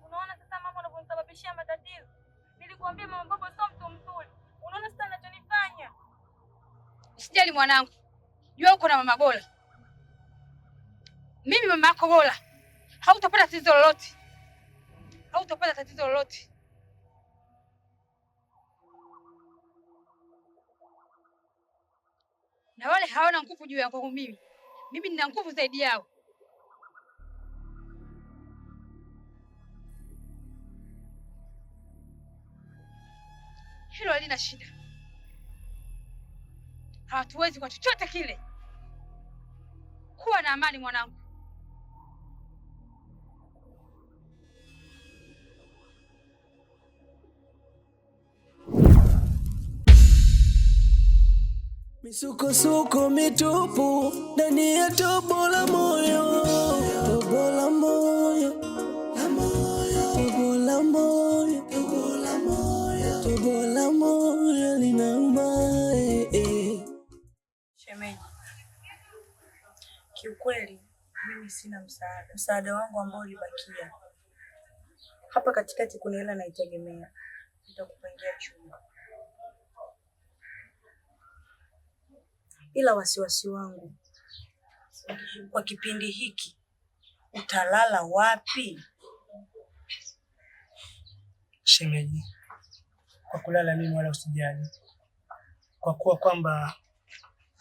Unaona sasa mama unaponisababishia matatizo. Nilikwambia mama Bobo sio mtu mzuri. Unaona sasa anachonifanya. Usijali mwanangu. Jua uko na mama bora. Mimi mama yako bora. Hautapata tatizo lolote. Hautapata tatizo lolote. Na wale hawana nguvu juu yangu mimi. Mimi nina nguvu zaidi yao. Hilo halina shida. Hatuwezi kwa chochote kile. Kuwa na amani mwanangu. Misukosuko mitupu ndani ya tobo la moyo, tobo la moyo, la moyo, tobo la moyo, tobo la moyo, tobo la moyo linauma. Shemeji, kiukweli mimi sina msaada. Msaada wangu ambao ulibakia hapa katikati, kuna hela naitegemea, nitakupangia chumba. Ila wasiwasi wangu kwa kipindi hiki, utalala wapi? Shemeji, kwa kulala mimi wala usijali, kwa kuwa kwamba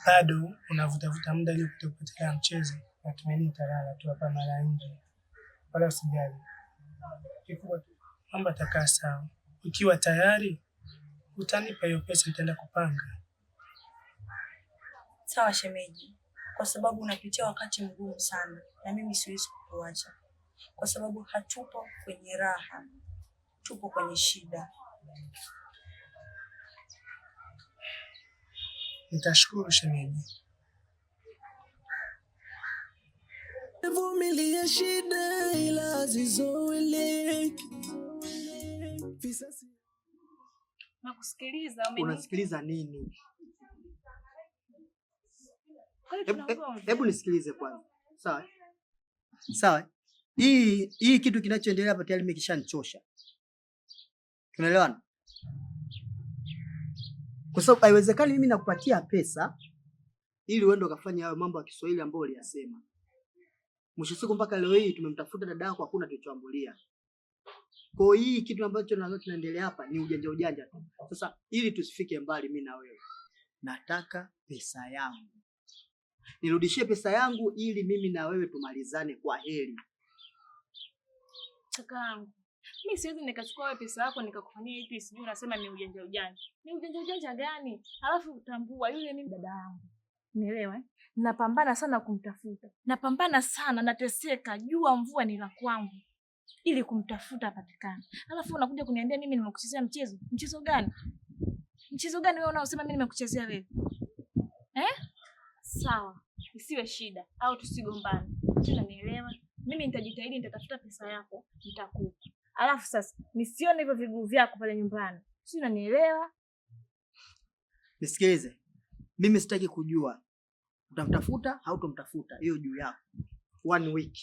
bado unavutavuta muda ili kutokupatikana mchezo, natumaini nitalala tu hapa mara nje, wala usijali. Kikubwa tu mambo yatakaa sawa. Ukiwa tayari utanipa hiyo pesa, nitaenda kupanga. Sawa shemeji, kwa sababu unapitia wakati mgumu sana na mimi siwezi kukuacha, kwa sababu hatupo kwenye raha, tupo kwenye shida. Nitashukuru shemeji. Vumilia shida ila zizoeleki. Nakusikiliza. Unasikiliza nini? Hebu nisikilize kwanza. Sawa? Sawa. Hii kitu kinachoendelea hapa tayari mimi kishanichosha. Tunaelewana? Kwa sababu haiwezekani mimi nakupatia pesa ili uende ukafanya hayo mambo ya Kiswahili ambayo uliyasema. Mwisho siku mpaka leo hii tumemtafuta dada yako hakuna tulichoambulia. Kwa hii kitu ambacho nazo tunaendelea hapa ni ujanja tu. Sasa ili tusifike mbali mimi na wewe, nataka pesa yangu. Nirudishie pesa yangu ili mimi na wewe tumalizane kwa heri. Kakaangu, mimi siwezi nikachukua wewe pesa yako nikakufanyia hivi, sijui unasema ni ujanja. Ni ujanja gani? Alafu utambua yule mimi dada yangu. Unielewa? Napambana sana kumtafuta. Napambana sana, nateseka, jua mvua ni la kwangu ili kumtafuta apatikane. Alafu unakuja kuniambia mimi nimekuchezea mchezo. Mchezo gani? Mchezo gani wewe unaosema mimi nimekuchezea wewe? Sawa, isiwe shida au tusigombane. Unanielewa? Mimi nitajitahidi, nitatafuta pesa yako, nitakupa. Alafu sasa nisione hivyo viguu vyako pale nyumbani. Si unanielewa? Nisikilize. Mimi sitaki kujua utamtafuta au utamtafuta, hiyo juu yako. 1 week.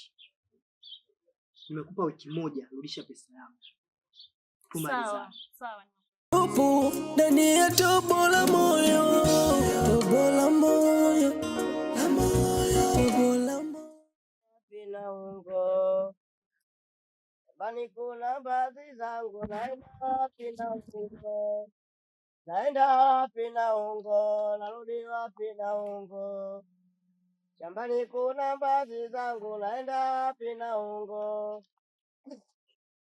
Nimekupa wiki moja, rudisha pesa yangu. Sawa, sawa. Upo ndani ya tobo la moyo, tobo la moyo, la moyo, tobo la moyo. Pina ungo bani, kuna baadhi zangu naenda pina ungo, naenda pina ungo, narudi wapi na ungo. Shambani kuna baadhi zangu naenda pina ungo,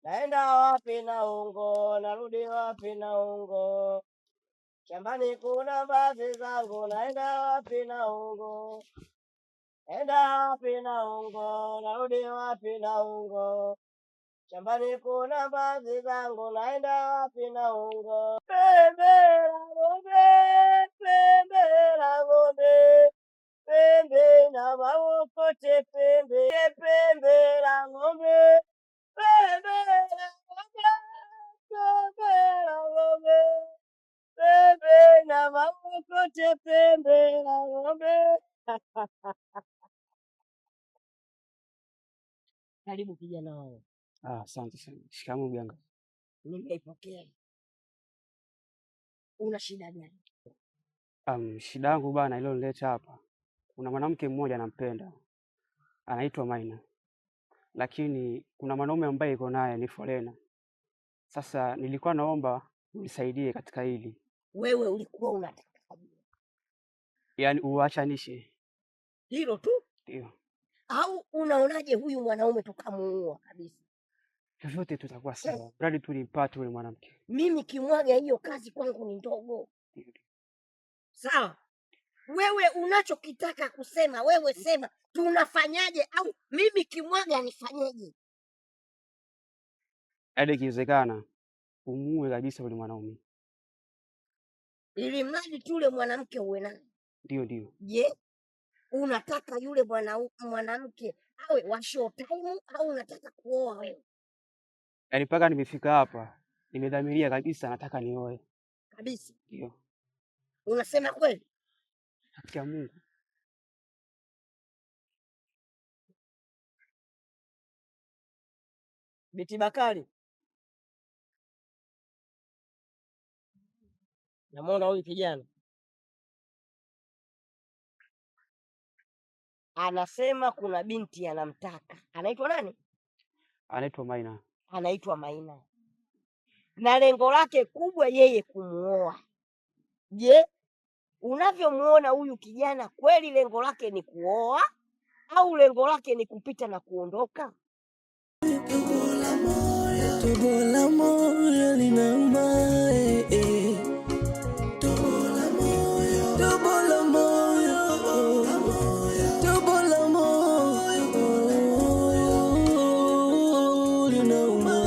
naenda wapi na ungo, narudi wapi na ungo. shambani kuna mbazi zangu, naenda wapi na ungo? Enda wapi na ungo? Narudi wapi na ungo? Shambani kuna mbazi zangu, naenda wapi na ungo? Pembe la ng'ombe, pembe la ng'ombe, pembe na maokote, pembe pembe la ng'ombe, pembe la ng'ombe, pembe la ng'ombe, pembe na maokote, pembe la ng'ombe. Karibu kijana wangu. Asante sana. Shikamoo mganga. Nimeipokea. Una shida gani? Shida yangu bana iliyonileta hapa, kuna mwanamke mmoja nampenda, anaitwa Maina, lakini kuna mwanaume ambaye iko naye ni Forena. Sasa nilikuwa naomba unisaidie katika hili. Wewe ulikuwa unataka Yaani uachanishe hilo tu? Ndio. Au unaonaje huyu mwanaume tukamuua kabisa? Vyovyote tutakuwa sawa, mradi tu nimpate yule mwanamke. Mimi kimwaga hiyo kazi kwangu ni ndogo. Sawa, wewe unachokitaka kusema wewe sema, tunafanyaje? Au mimi kimwaga nifanyeje? Hadi ikiwezekana umuue kabisa yule mwanaume, ili mradi tu yule mwanamke uwe naye. Ndio. Je, unataka yule mwanamke awe wa short time au unataka kuoa wewe? Yaani mpaka nimefika hapa nimedhamiria kabisa, nataka nioe kabisa. Ndio. Unasema kweli? Haki ya Mungu. Biti Bakari, namwona huyu kijana anasema kuna binti anamtaka. Anaitwa nani? Anaitwa Maina. Anaitwa Maina, na lengo lake kubwa yeye kumuoa. Je, unavyomuona huyu kijana kweli lengo lake ni kuoa au lengo lake ni kupita na kuondoka? Tumbo la moyo linauma, tumbo la moyo, tumbo la moyo, tumbo la moyo linauma.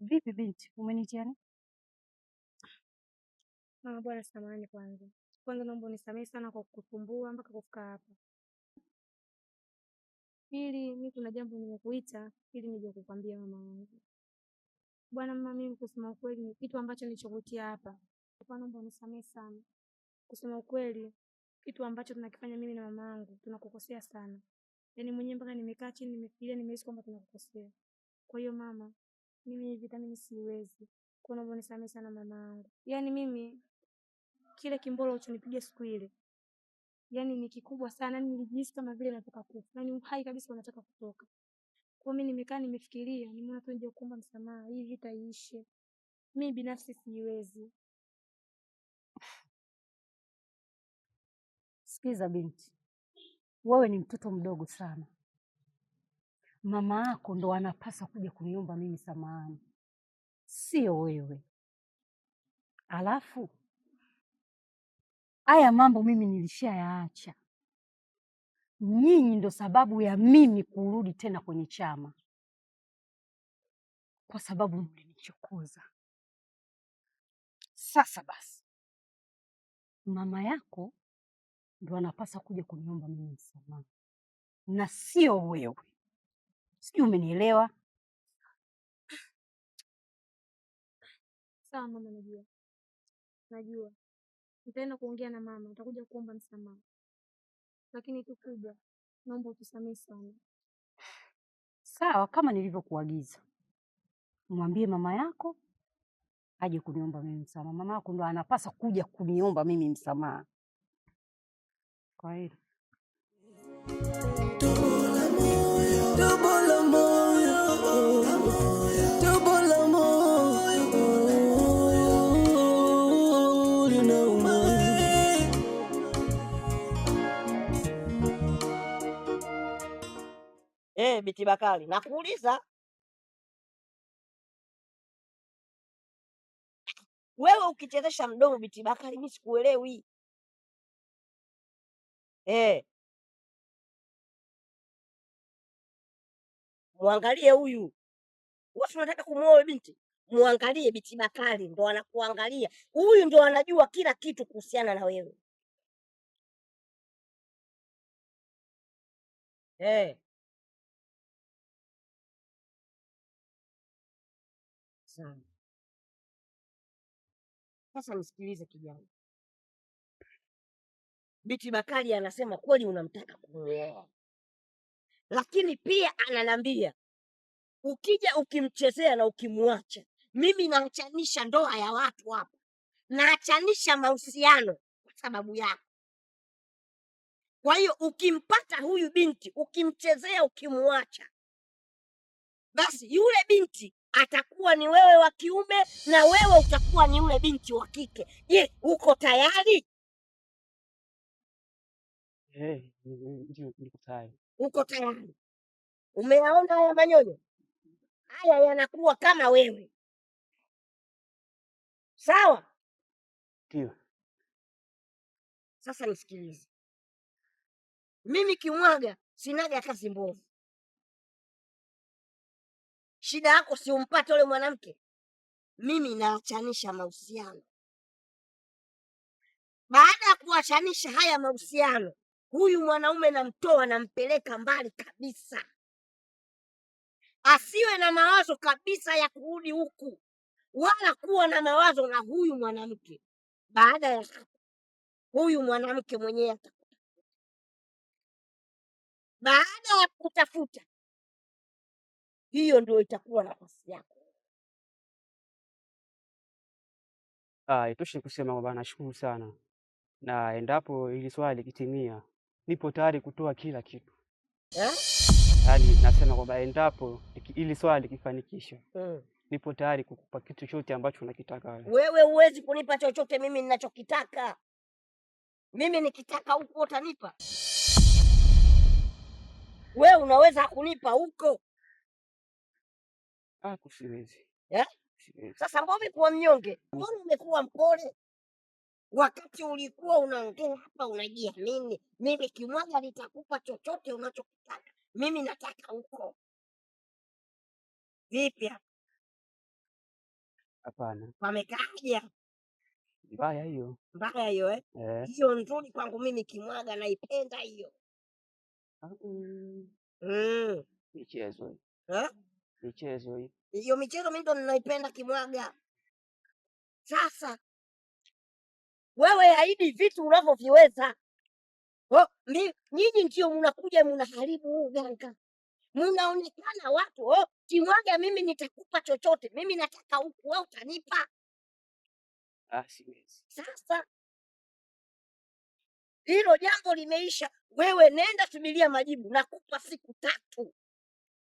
Vipi binti, umenitia nini? Bwana samahani kwanza naomba unisamehe sana kwa kukusumbua mpaka kufika hapa. Pili, mimi kuna jambo nimekuita ili nije kukwambia mama wangu. Bwana mama, mimi kusema ukweli ni kitu ambacho nilichokutia hapa. Naomba unisamehe sana. Kusema ukweli, kitu ambacho tunakifanya mimi na mama yangu tunakukosea sana. Yaani mwenyewe mpaka nimekaa chini nimefikiria, nimehisi kwamba tunakukosea. Kwa hiyo mama, mimi vitamini siwezi. Kwa naomba unisamehe sana mama yangu. Yaani mimi kile kimbolo ulichonipigia siku ile, yaani ni kikubwa sana, nilijisikia kama vile nataka kufa. Yaani uhai kabisa unataka kutoka. Kwa mimi nimekaa nimefikiria, nimeona tu nje kuomba msamaha, hii vita iishe. Mimi binafsi siwezi. Sikiza binti, wewe ni mtoto mdogo sana. Mama yako ndo anapaswa kuja kuniomba mimi samahani, sio wewe. Alafu haya mambo mimi nilishayaacha. Nyinyi ndo sababu ya mimi kurudi tena kwenye chama, kwa sababu mlinichokoza. Sasa basi, mama yako ndo anapaswa kuja kuniomba mimi msamaha na sio wewe. Sijui umenielewa? Sawa mama, najua nitaenda kuongea na mama, nitakuja kuomba msamaha, lakini kikubwa naomba utusamehe sana. Sawa, kama nilivyokuagiza, mwambie mama yako aje kuniomba mimi msamaha. Mama yako ndo anapaswa kuja kuniomba mimi msamaha. Kwa hiyo Binti Bakari, nakuuliza wewe, ukichezesha mdomo Binti Bakari, mimi sikuelewi. Muangalie huyu. Wewe unataka kumuoa binti? Muangalie Binti Bakari, ndo anakuangalia. Huyu ndo anajua kila kitu kuhusiana na wewe. Sawa. Sasa nisikilize kijana. Binti Bakari anasema kweli unamtaka kumuoa, lakini pia ananambia ukija ukimchezea na ukimwacha, mimi naachanisha ndoa ya watu hapa, naachanisha mahusiano kwa sababu yako. Kwa hiyo ukimpata huyu binti, ukimchezea, ukimwacha, basi yule binti atakuwa ni wewe wa kiume na wewe utakuwa ni yule binti wa kike. Je, uko tayari? Niko tayari. Uko tayari? Umeyaona haya manyonyo? Haya yanakuwa kama wewe, sawa? Ndio. Sasa nisikilize, mimi Kimwaga sinaga kazi mbovu. Shida yako si umpate yule mwanamke, mimi naachanisha mahusiano. Baada ya kuachanisha haya mahusiano, huyu mwanaume namtoa, nampeleka mbali kabisa, asiwe na mawazo kabisa ya kurudi huku wala kuwa na mawazo na huyu mwanamke. Baada ya hapo, huyu mwanamke mwenyewe atakuta. Baada ya kutafuta, hiyo ndio itakuwa nafasi yako. Itoshe kusema kwamba nashukuru sana, na endapo hili swali likitimia, nipo tayari kutoa kila kitu. Yaani nasema kwamba endapo hili swali likifanikisha, nipo tayari kukupa kitu chochote ambacho unakitaka wewe. Wewe huwezi kunipa chochote mimi ninachokitaka. Mimi nikitaka huko utanipa. Wewe unaweza kunipa huko? Kusiwezi. Siwezi. Sasa mbona umekuwa mnyonge? Mbona umekuwa mpole? Wakati ulikuwa unaongea hapa unajiamini. Mimi Kimwaga nitakupa chochote unachokitaka. Mimi nataka huko. Vipi? Hapana. Pamekaaje? Mbaya hiyo. Mbaya hiyo Hiyo nzuri kwangu mimi Kimwaga, naipenda hiyo. Michezo. Michezo hii. Hiyo michezo mimi ndo ninaipenda Kimwaga. Sasa wewe ahidi vitu unavyoviweza. Nyinyi ndio mnakuja mnaharibu huu uganga. Mnaonekana watu Kimwaga, mimi nitakupa chochote. Mimi nataka huku, wewe utanipa. Siwezi. Sasa hilo jambo limeisha. Wewe nenda subiria majibu, nakupa siku 3.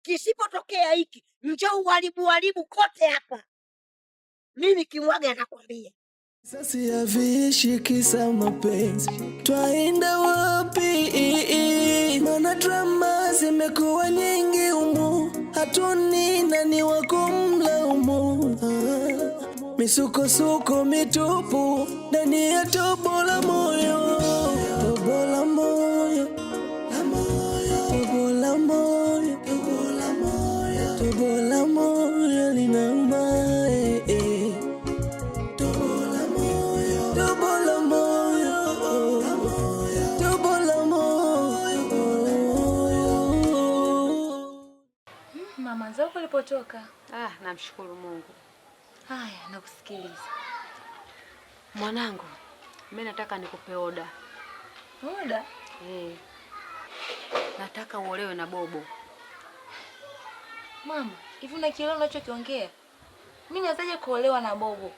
Kisipotokea hiki, njoo uharibu kote hapa. Mimi Kimwaga nakwambia. Sasa yaviishi kisa mapenzi, twaenda wapi? Mana drama zimekuwa nyingi humu, hatuni nani wa kumlaumu. Misukosuko mitupu ndani ya tobo la moyo, tobo la moyo, tobo la moyo, tobo la moyo linauma. Mama zako ulipotoka? Namshukuru Mungu. Haya, nakusikiliza. Mwanangu, mimi nataka nikupe oda. Oda? Nataka uolewe na Bobo. Mama, hivi unakielewa unachokiongea? Mimi nazaje kuolewa na Bobo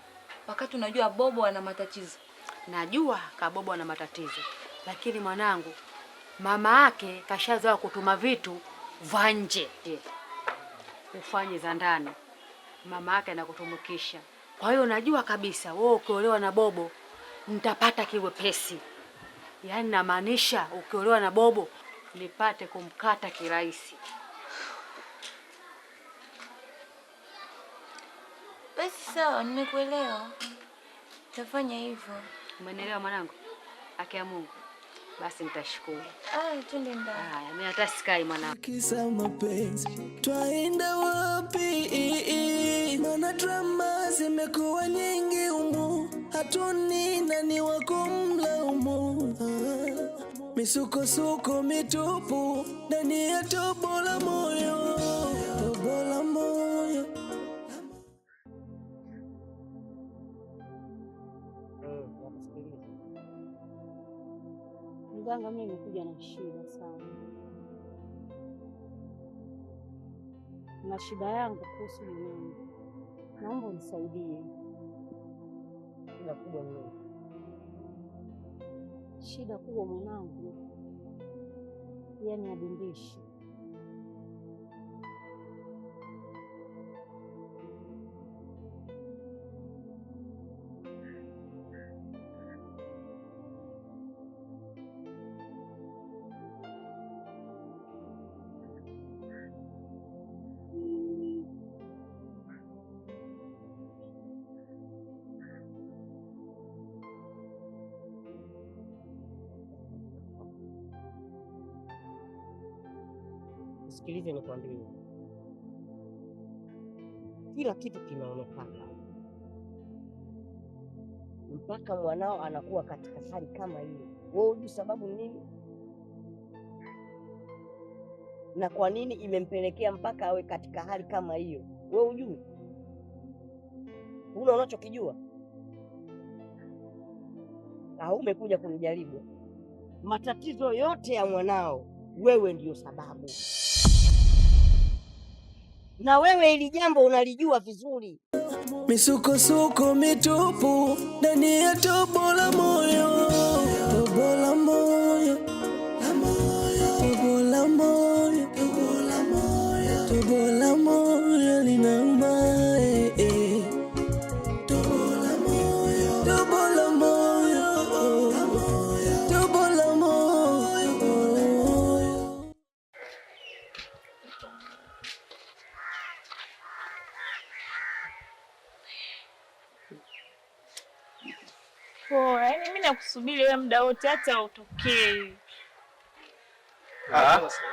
wakati unajua Bobo ana matatizo? Najua Bobo ana matatizo, lakini mwanangu, mama yake kashazoea kutuma vitu vya nje ufanye za ndani. Mama yake anakutumukisha. Kwa hiyo najua kabisa wewe ukiolewa na Bobo nitapata kiwepesi. Yaani namaanisha ukiolewa na Bobo nipate kumkata kirahisi. Basi sawa, nimekuelewa. Tafanya hivyo. Umenielewa mwanangu? Haki ya Mungu. Basi nitashukuru. Twende ndani. Haya, mimi hata sikai mwanangu. Kisa mapenzi twaenda wapi? Mana drama zimekuwa nyingi humu, hatuni nani wa kumlaumu. Misukosuko mitupu ndani ya tobo la moyo, tobo la moyo. Mganga, mimi nimekuja na shida sana. Na shida yangu kuhusu mwanangu. Naomba unisaidie. Shida kubwa ni nini? Shida kubwa mwanangu, yaani adindishi. Sikilize nikwambie. Kila kitu kinaonekana. Mpaka mwanao anakuwa katika hali kama hiyo. Wewe hujui sababu nini? Na kwa nini imempelekea mpaka awe katika hali kama hiyo? Wewe hujui? Huna unachokijua? Au umekuja kunijaribu? Matatizo yote ya mwanao wewe ndiyo sababu. Na wewe ili jambo unalijua vizuri. Misukosuko mitupu ndani ya tobo la moyo, tobo la moyo, tobo la moyo, tobo la moyo, tobo la moyo linauma. Tobo la moyo, tobo la moyo, tobo la moyo. Poa, yaani mimi nakusubiri wewe muda wote hata utokee.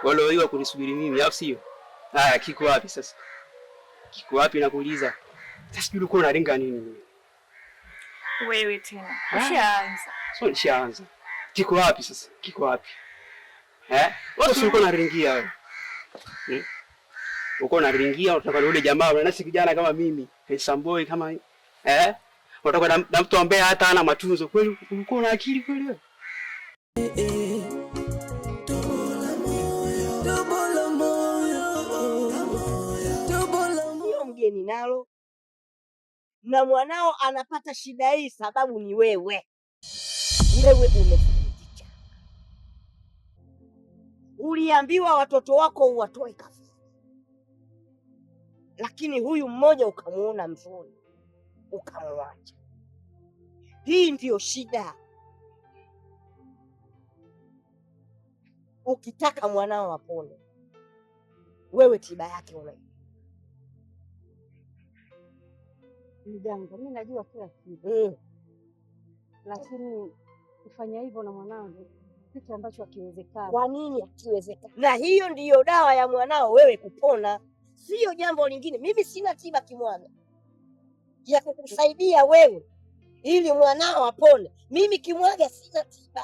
Wale hiyo kunisubiri mimi au sio? Haya, kiko wapi sasa? Kiko wapi nakuuliza? Sasa sijui ulikuwa unalenga nini? Wewe tena. Ushaanza. Sio nishaanza. Kiko wapi sasa? Kiko wapi? Wewe ulikuwa unaringia wewe. Ulikuwa unaringia unataka yule jamaa na nasi kijana kama mimi, Samboi kama unataka na mtu ambaye hata hana matunzo. Kweli ulikuwa na akili kweli wewe? Hiyo mgeni nalo. Na mwanao anapata shida hii sababu ni wewe. Wewe umeficha. Uliambiwa watoto wako uwatoe kafara. Lakini huyu mmoja ukamuona mzuri. Ukamwacha. Hii ndiyo shida. Ukitaka mwanao apone, wewe tiba yake una. Mganga, mimi najua kila kitu. Lakini kufanya hivyo na mwanangu kitu ambacho hakiwezekani. Kwa nini hakiwezekani? Na hiyo ndiyo dawa ya mwanao wewe kupona. Sio jambo lingine. Mimi sina tiba kimwaga ya kukusaidia wewe ili mwanao apone. Mimi kimwaga sina tiba.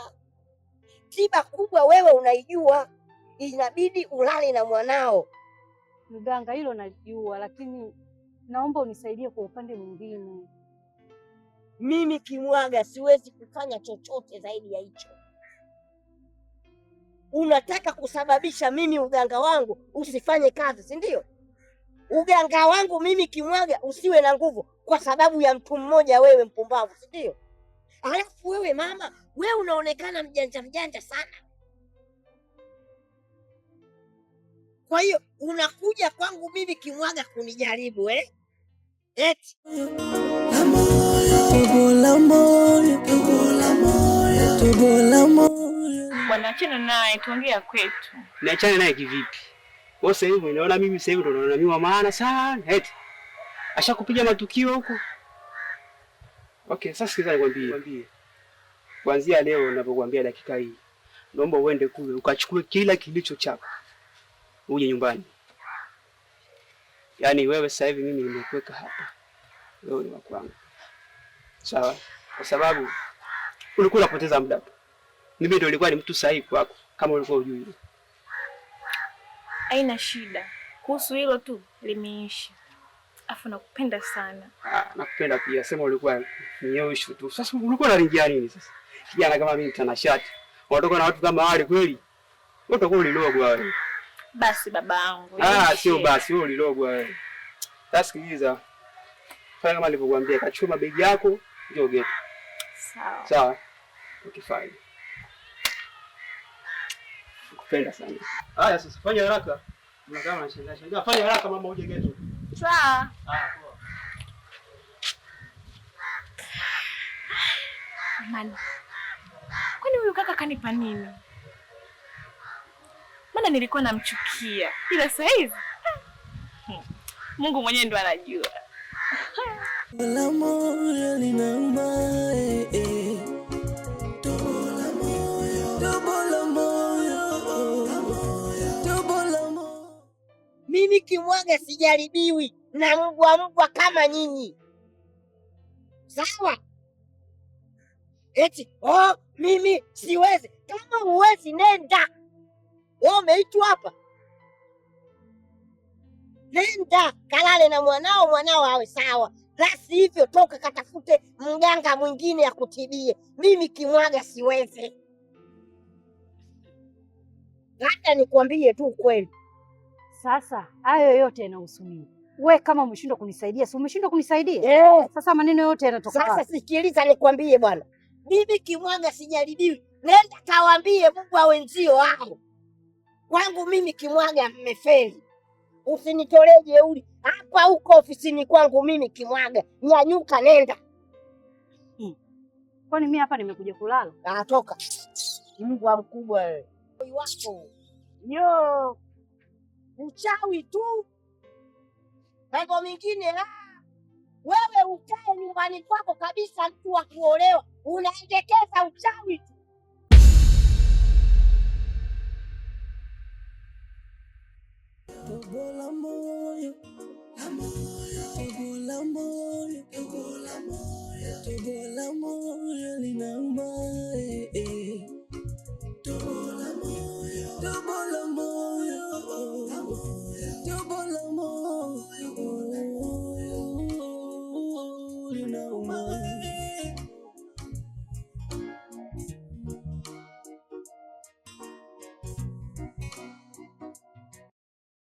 Tiba kubwa wewe unaijua, inabidi ulale na mwanao. Mganga, hilo najua, lakini naomba unisaidie kwa upande mwingine. Mimi kimwaga siwezi kufanya chochote zaidi ya hicho. Unataka kusababisha mimi uganga wangu usifanye kazi, si ndio? Uganga wangu mimi kimwaga usiwe na nguvu kwa sababu ya mtu mmoja wewe mpumbavu, si ndio? Alafu wewe mama, wewe unaonekana mjanja sana. Kwa hiyo unakuja kwangu mimi kimwaga kunijaribu eti. Bwana, achana naye, tuongea kwetu. Niachane naye kivipi? Wewe sasa hivi unaona mimi sasa hivi ndo naona mimi wa maana sana. Ashakupiga matukio huko? Okay, sasa sikiza nikwambie. Kuanzia leo ninapokuambia dakika hii, naomba uende kule ukachukue kila kilicho chako. Uje nyumbani. Yaani wewe sasa hivi mimi nimekuweka hapa. Wewe ni wako wangu. Sawa? Kwa sababu ulikuwa unapoteza muda tu. Mimi ndio nilikuwa ni mtu sahihi kwako kama ulikuwa hujui. Haina shida. Kuhusu hilo tu limeisha. Afu nakupenda sana. Nakupenda pia. Sema ulikuwa mnyosho tu. Sasa ulikuwa unaringia nini sasa? Kijana kama mimi mtanashati. Unatoka na watu kama wale kweli? Wewe utakuwa ulilogwa wewe. Basi babangu. Sio basi, wewe ulilogwa wewe. Sasa sikiliza. Fanya kama nilivyokuambia, kachukua mabegi yako, njoo geti. Sawa. Sawa. Ukifanya. Nakupenda sana. Haya sasa fanya haraka. Unakaa unashangaa. Fanya haraka mama uje geti. Sawa. Poa. Mani. Kwani huyu kaka kanipa nini? Maana nilikuwa namchukia. Ila sasa hivi Mungu mwenyewe ndo anajua. La moyo linauma, Mimi Kimwaga sijaribiwi na mbwa kama nyinyi. Sawa? Eti, mimi siwezi. Kama huwezi nenda. Wewe umeitwa hapa. Nenda kalale na mwanao awe sawa. La sivyo toka katafute mganga mwingine ya kutibie. Mimi Kimwaga siwezi. Hata nikwambie tu kweli. Sasa hayo yote yanahusu mimi. Wewe kama umeshindwa kunisaidia, si umeshindwa kunisaidia? Sasa maneno yote yanatoka. Sasa sikiliza nikwambie bwana. Mimi Kimwaga sijaribiwi. Nenda kawaambie mbwa wenzio wao. Kwangu mimi Kimwaga mmefeli. Usinitolee jeuri. Hapa huko ofisini kwangu mimi Kimwaga. Nyanyuka nenda. Kwani mimi hapa nimekuja kulala? Toka. Mbwa mkubwa wewe. Wako. Yo. Uchawi tu. Mambo mengine wewe ukae nyumbani kwako kabisa, mtu wa kuolewa. Unaendekeza uchawi tu. Tobola moyo,